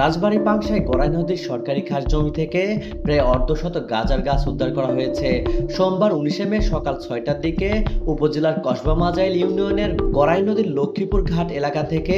রাজবাড়ী পাংশায় গড়াই নদীর সরকারি খাস জমি থেকে প্রায় অর্ধশত গাঁজার গাছ উদ্ধার করা হয়েছে। সোমবার 19 মে সকাল 6টার দিকে উপজেলার কসবা মাজাইল ইউনিয়নের গড়াই নদীর লক্ষ্মীপুর ঘাট এলাকা থেকে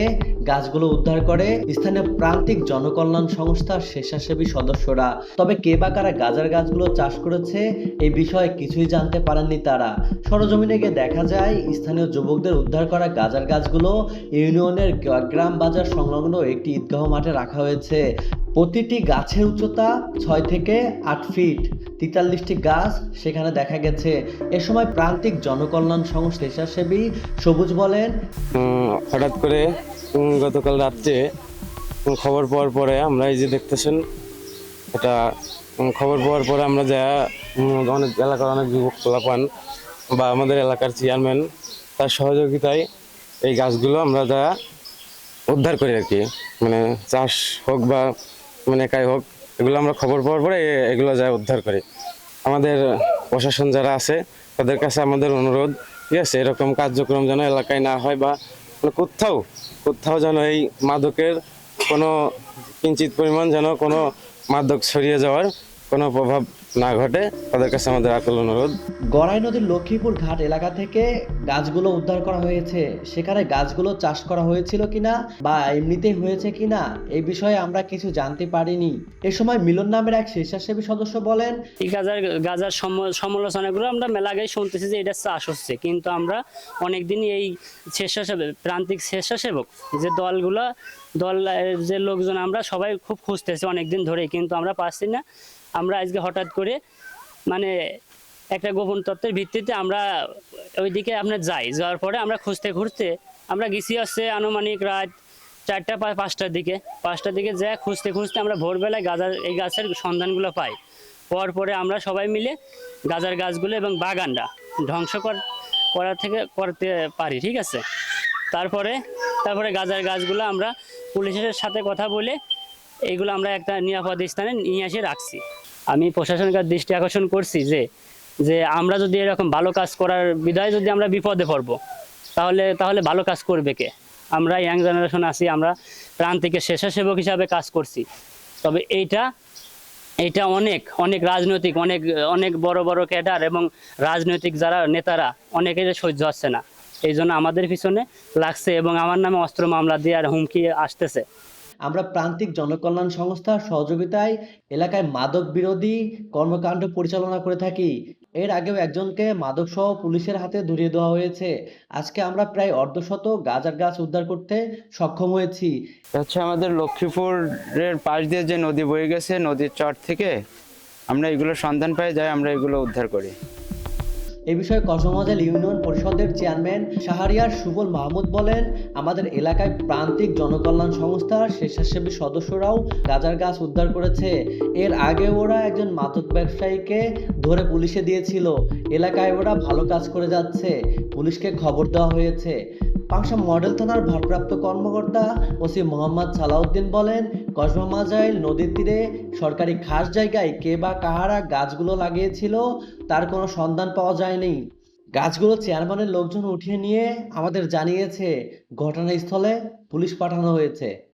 গাছগুলো উদ্ধার করে স্থানীয় প্রান্তিক জনকল্যাণ সংস্থার স্বেচ্ছাসেবী সদস্যরা। তবে কে বা কারা গাঁজার গাছগুলো চাষ করেছে এই বিষয়ে কিছুই জানতে পারেননি তারা। সরজমিনে গিয়ে দেখা যায় স্থানীয় যুবকদের উদ্ধার করা গাঁজার গাছগুলো ইউনিয়নের গ্রাম বাজার সংলগ্ন একটি ঈদগাহ মাঠে রাখা হয়েছে। প্রতিটি গাছের উচ্চতা 6 থেকে 8 ফিট। 43টি গাছ সেখানে দেখা গেছে। এ সময় প্রান্তিক জনকল্যাণ সংস্থা স্বেচ্ছাসেবী সবুজ বলেন, হঠাৎ করে গতকাল রাত্রে খবর পাওয়ার পরে আমরা এই যে দেখতেছেন এটা খবর পাওয়ার পরে আমরা যা অনেক এলাকার অনেক যুবক পোলাপান বা আমাদের এলাকার চেয়ারম্যান তার সহযোগিতায় এই গাছগুলো আমরা যা উদ্ধার করি আর কি, মানে চাষ হোক বা মানে একাই হোক, এগুলো আমরা খবর পাওয়ার পরে এগুলো যা উদ্ধার করি। আমাদের প্রশাসন যারা আছে তাদের কাছে আমাদের অনুরোধ, ঠিক আছে, এরকম কার্যক্রম যেন এলাকায় না হয় বা কোথাও কোথাও যেন এই মাদকের কোনো কিঞ্চিত পরিমাণ যেন কোনো মাদক ছড়িয়ে যাওয়ার কোনো প্রভাব না ঘটে, তাদের কাছে আমাদের আকুল অনুরোধ। গড়াই নদীর লক্ষ্মীপুর ঘাট এলাকা থেকে গাছগুলো উদ্ধার করা হয়েছে। সেখানে গাছগুলো চাষ করা হয়েছিল কিনা বা এমনিতেই হয়েছে কিনা এই বিষয়ে আমরা কিছু জানতে পারিনি। এ সময় মিলন নামের এক স্বেচ্ছাসেবী সদস্য বলেন, এই গাজার সমালোচনাগুলো আমরা মেলা আগে শুনতেছি যে এটা চাষ হচ্ছে, কিন্তু আমরা অনেকদিনই এই স্বেচ্ছাসেবক প্রান্তিক স্বেচ্ছাসেবক যে দল যে লোকজন আমরা সবাই খুব খুঁজতেছি অনেকদিন ধরেই, কিন্তু আমরা পাচ্ছি না। আমরা আজকে হঠাৎ করে মানে একটা গোপন তথ্যের ভিত্তিতে আমরা ওইদিকে আপনার যাওয়ার পরে আমরা খুঁজতে আমরা গেছি আসছে আনুমানিক রাত 4টা 5টার দিকে যা খুঁজতে আমরা ভোরবেলায় এই গাছের সন্ধানগুলো পাই। পাওয়ার পরে আমরা সবাই মিলে গাজার গাছগুলো এবং বাগানটা ধ্বংস করতে পারি, ঠিক আছে। তারপরে গাজার গাছগুলো আমরা পুলিশের সাথে কথা বলে এইগুলো আমরা একটা নিরাপদ স্থানে নিয়ে এসে রাখছি। আমি প্রশাসনের দৃষ্টি আকর্ষণ করছি যে আমরা যদি এরকম ভালো কাজ করার বিধায় যদি আমরা বিপদে পড়বো, তাহলে ভালো কাজ করবে কে? আমরা ইয়াং জেনারেশন আছি, আমরা প্রান্তিকের স্বেচ্ছাসেবক হিসাবে কাজ করছি। তবে এইটা অনেক রাজনৈতিক অনেক বড় ক্যাডার এবং রাজনৈতিক যারা নেতারা অনেকের সহ্য হচ্ছে না, এই জন্য আমাদের পিছনে লাগছে এবং আমার নামে অস্ত্র মামলা দিয়ে আর হুমকি আসতেছে। আমরা প্রান্তিক জনকল্যাণ সংস্থার সহযোগিতায় এলাকায় মাদক বিরোধী কর্মকাণ্ড পরিচালনা করে থাকি। এর আগেও একজনকে মাদকসহ পুলিশের হাতে ধরিয়ে দেওয়া হয়েছে। আজকে আমরা প্রায় অর্ধশত গাঁজার গাছ উদ্ধার করতে সক্ষম হয়েছি। হচ্ছে আমাদের লক্ষ্মীপুরের পাশ দিয়ে যে নদী বয়ে গেছে, নদীর চর থেকে আমরা এগুলো সন্ধান পাই, যাই আমরা এগুলো উদ্ধার করি। এ বিষয়ে কসমোজাইল ইউনিয়ন পরিষদের চেয়ারম্যান শাহরিয়ার সুবল মাহমুদ বলেন, আমাদের এলাকায় প্রান্তিক জনকল্যাণ সংস্থার স্বেচ্ছাসেবী সদস্যরাও গাঁজার গাছ উদ্ধার করেছে। এর আগে ওরা একজন মাদক ব্যবসায়ীকে ধরে পুলিশে দিয়েছিল। এলাকায় ওরা ভালো কাজ করে যাচ্ছে, পুলিশকে খবর দেওয়া হয়েছে। পাংশা মডেল থানার ভারপ্রাপ্ত কর্মকর্তা ওসি মোহাম্মদ সালাউদ্দিন বলেন, কসবা মাজাইল নদীর তীরে সরকারি খাস জায়গায় কে বা কাহারা গাছগুলো লাগিয়েছিল তার কোনো সন্ধান পাওয়া যায়নি। গাছগুলো চেয়ারম্যানের লোকজন উঠিয়ে নিয়ে আমাদের জানিয়েছে। ঘটনাস্থলে পুলিশ পাঠানো হয়েছে।